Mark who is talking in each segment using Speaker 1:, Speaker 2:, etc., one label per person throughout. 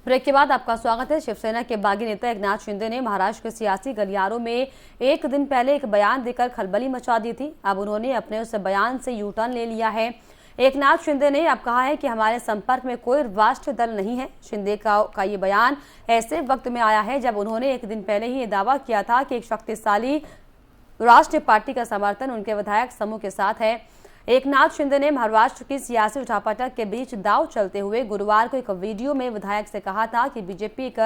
Speaker 1: Break के बाद आपका स्वागत है। शिवसेना के बागी नेता एकनाथ शिंदे ने महाराष्ट्र के सियासी गलियारों में एक दिन पहले एक बयान देकर खलबली मचा दी थी। अब उन्होंने अपने उस बयान से यू टर्न ले लिया है। एकनाथ शिंदे ने अब कहा है कि हमारे संपर्क में कोई राष्ट्रीय दल नहीं है। शिंदे का ये बयान ऐसे वक्त में आया है जब उन्होंने एक दिन पहले ही ये दावा किया था कि एक शक्तिशाली राष्ट्रीय पार्टी का समर्थन उनके विधायक समूह के साथ है। एकनाथ शिंदे ने महाराष्ट्र की सियासी उठापटक के बीच दांव चलते हुए गुरुवार को एक वीडियो में विधायक से कहा था कि बीजेपी एक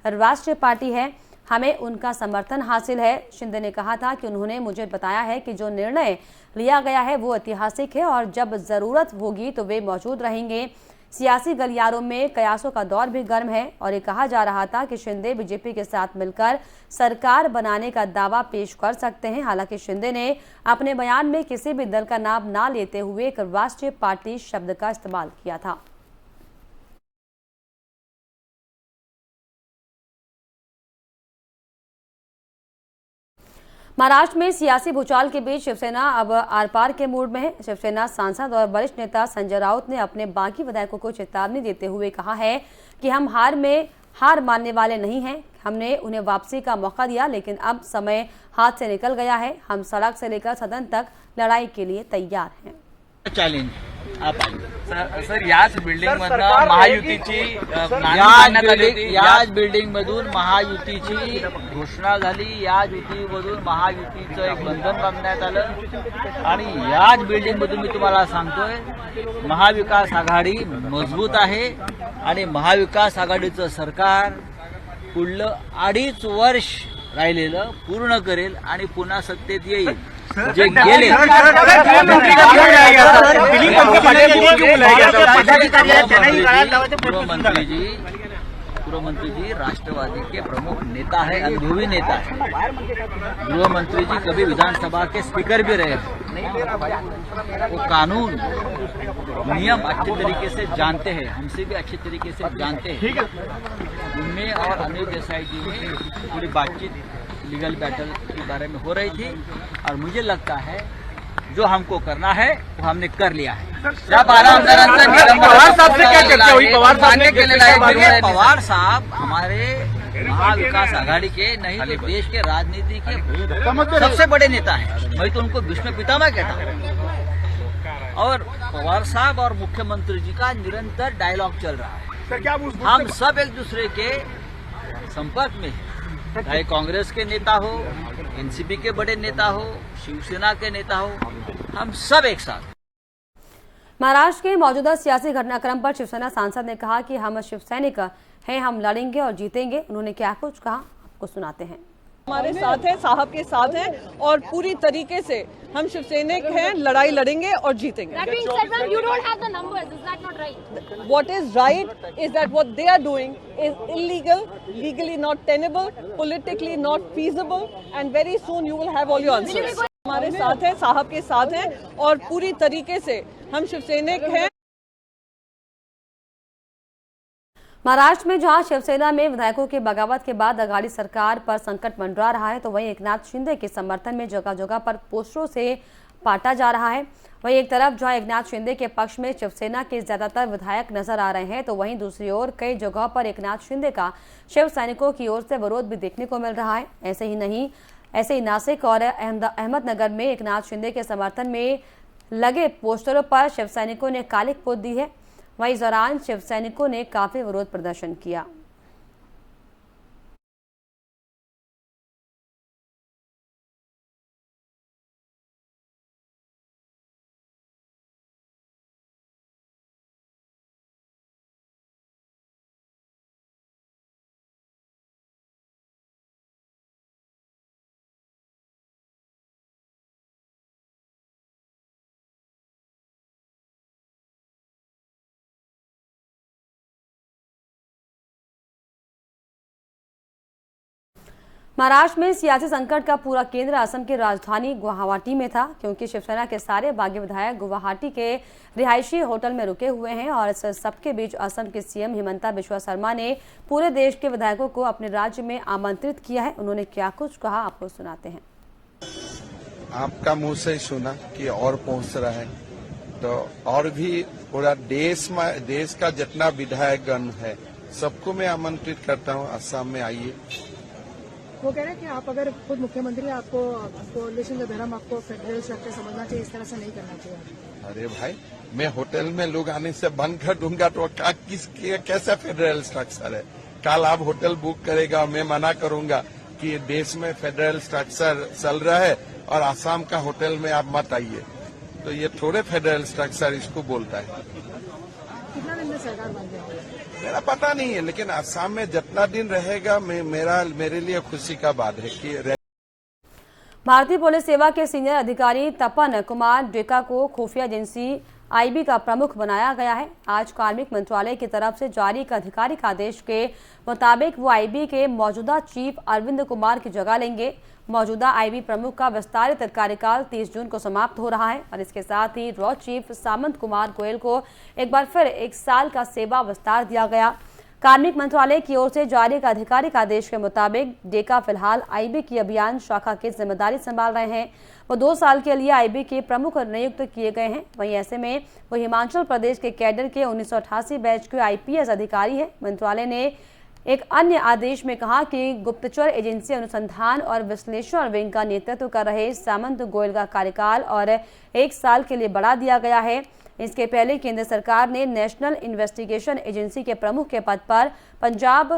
Speaker 1: राष्ट्रीय पार्टी है, हमें उनका समर्थन हासिल है। शिंदे ने कहा था कि उन्होंने मुझे बताया है कि जो निर्णय लिया गया है वो ऐतिहासिक है और जब जरूरत होगी तो वे मौजूद रहेंगे। सियासी गलियारों में कयासों का दौर भी गर्म है और ये कहा जा रहा था कि शिंदे बीजेपी के साथ मिलकर सरकार बनाने का दावा पेश कर सकते हैं। हालांकि शिंदे ने अपने बयान में किसी भी दल का नाम ना लेते हुए एक राष्ट्रीय पार्टी शब्द का इस्तेमाल किया था। महाराष्ट्र में सियासी भूचाल के बीच शिवसेना अब आर पार के मूड में है। शिवसेना सांसद और वरिष्ठ नेता संजय राउत ने अपने बागी विधायकों को चेतावनी देते हुए कहा है कि हम हार मानने वाले नहीं हैं। हमने उन्हें वापसी का मौका दिया, लेकिन अब समय हाथ से निकल गया है। हम सड़क से लेकर सदन तक लड़ाई के लिए तैयार हैं।
Speaker 2: चॅलेंज
Speaker 3: सर याच बिल्डिंग मधून महायुतीची
Speaker 2: याच बिल्डिंग मधून महायुतीची घोषणा झाली। याच युतीमधून महायुतीचं एक बंधन बांधण्यात आलं आणि याच बिल्डिंग मधून मी तुम्हाला सांगतोय महाविकास आघाडी मजबूत आहे आणि महाविकास आघाडीचं सरकार पुढलं 2.5 वर्ष राहिलेलं पूर्ण करेल आणि पुन्हा सत्तेत येईल। जे गेले गृहमंत्री जी राष्ट्रवादी के प्रमुख नेता है, अनुभवी नेता है। गृहमंत्री जी कभी विधानसभा के स्पीकर भी रहे। वो कानून नियम अच्छे तरीके से जानते हैं, हमसे भी अच्छे तरीके से जानते हैं। उनमें और अनिल देसाई जी में पूरी बातचीत लीगल बैटल के बारे में हो रही थी और मुझे लगता है जो हमको करना है वो हमने कर लिया है। पवार साहब हमारे महाविकास आघाड़ी के नहीं देश के राजनीति के सबसे बड़े नेता हैं। मैं तो उनको भीष्म पितामह कहता हूँ। और पवार साहब और मुख्यमंत्री जी का निरंतर डायलॉग चल रहा है। हम सब एक दूसरे के संपर्क में हैं, चाहे कांग्रेस के नेता हो, एनसीपी के बड़े नेता हो, शिवसेना के नेता हो, हम सब एक साथ।
Speaker 1: महाराष्ट्र के मौजूदा सियासी घटनाक्रम पर शिवसेना सांसद ने कहा कि हम शिवसैनिक हैं, हम लड़ेंगे और जीतेंगे। उन्होंने क्या कुछ कहा आपको सुनाते हैं।
Speaker 4: हमारे साथ हैं, साहब के साथ हैं और पूरी तरीके से हम शिवसैनिक हैं, लड़ाई लड़ेंगे और जीतेंगे। What is right is that what they are doing is illegal, legally not tenable, politically not feasible, and very soon you will have all your answers. हमारे साथ हैं, साहब के साथ हैं और पूरी तरीके से हम शिवसैनिक हैं।
Speaker 1: महाराष्ट्र में जहां शिवसेना में विधायकों के बगावत के बाद अघाड़ी सरकार पर संकट मंडरा रहा है, तो वहीं एकनाथ शिंदे के समर्थन में जगह जगह पर पोस्टरों से पाटा जा रहा है। वहीं एक तरफ जहां एकनाथ शिंदे के पक्ष में शिवसेना के ज्यादातर विधायक नजर आ रहे हैं, तो वहीं दूसरी ओर कई जगहों पर एकनाथ शिंदे का शिव सैनिकों की ओर से विरोध भी देखने को मिल रहा है। ऐसे ही नासिक और अहमदनगर में एकनाथ शिंदे के समर्थन में लगे पोस्टरों पर शिव सैनिकों ने कालिक पोत दी है। वहीं इस दौरान शिव सैनिकों ने काफी विरोध प्रदर्शन किया। महाराष्ट्र में सियासी संकट का पूरा केंद्र असम की राजधानी गुवाहाटी में था, क्योंकि शिवसेना के सारे बागी विधायक गुवाहाटी के रिहायशी होटल में रुके हुए हैं। और इस सबके बीच असम के सीएम हिमंता बिस्वा शर्मा ने पूरे देश के विधायकों को अपने राज्य में आमंत्रित किया है। उन्होंने क्या कुछ कहा आपको सुनाते हैं।
Speaker 5: आपका मुंह से सुना कि और पहुंच रहा है, तो और भी पूरा देश का जितना विधायकगण है सबको मैं आमंत्रित करता हूँ, असम में आइए।
Speaker 6: वो कह रहे हैं कि आप अगर खुद मुख्यमंत्री आपको कोalition का धर्म आपको फेडरल स्ट्रक्चर समझना चाहिए, इस तरह से नहीं करना चाहिए।
Speaker 5: अरे भाई, मैं होटल में लोग आने से बंद कर दूंगा तो कैसा फेडरल स्ट्रक्चर है? कल आप होटल बुक करेगा, मैं मना करूंगा कि देश में फेडरल स्ट्रक्चर चल रहा है और आसाम का होटल में आप मत आइए, तो ये थोड़े फेडरल स्ट्रक्चर इसको बोलता है।
Speaker 6: कितना दिन में सरकार बन जाएगी?
Speaker 5: मेरा पता नहीं है, लेकिन आसाम में जितना दिन रहेगा मेरे लिए खुशी का बात है कि
Speaker 1: भारतीय पुलिस सेवा के सीनियर अधिकारी तपन कुमार डेका को खुफिया एजेंसी आईबी का प्रमुख बनाया गया है। आज कार्मिक मंत्रालय की तरफ से जारी एक आधिकारिक आदेश के मुताबिक वो आईबी के मौजूदा चीफ अरविंद कुमार की जगह लेंगे। मौजूदा आईबी प्रमुख का विस्तारित कार्यकाल 30 जून को समाप्त हो रहा है और इसके साथ ही रॉ चीफ सामंत कुमार गोयल को एक बार फिर 1 साल का सेवा विस्तार दिया गया। कार्मिक मंत्रालय की ओर से जारी एक आधिकारिक आदेश के मुताबिक डेका फिलहाल आईबी की अभियान शाखा की जिम्मेदारी संभाल रहे हैं। वो 2 साल के लिए आईबी के प्रमुख नियुक्त किए गए हैं। वहीं ऐसे में वो हिमाचल प्रदेश के कैडर के 1988 बैच के आईपीएस अधिकारी हैं। मंत्रालय ने एक अन्य आदेश में कहा कि गुप्तचर एजेंसी अनुसंधान और विश्लेषण विंग का नेतृत्व कर रहे सामंत गोयल का कार्यकाल और 1 साल के लिए बढ़ा दिया गया है। इसके पहले केंद्र सरकार ने नेशनल इन्वेस्टिगेशन एजेंसी के प्रमुख के पद पर पंजाब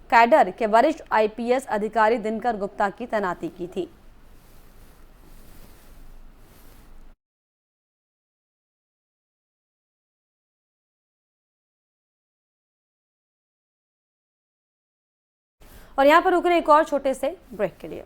Speaker 1: कैडर के वरिष्ठ आईपीएस अधिकारी दिनकर गुप्ता की तैनाती की थी। और यहाँ पर रुक रहे एक और छोटे से ब्रेक के लिए।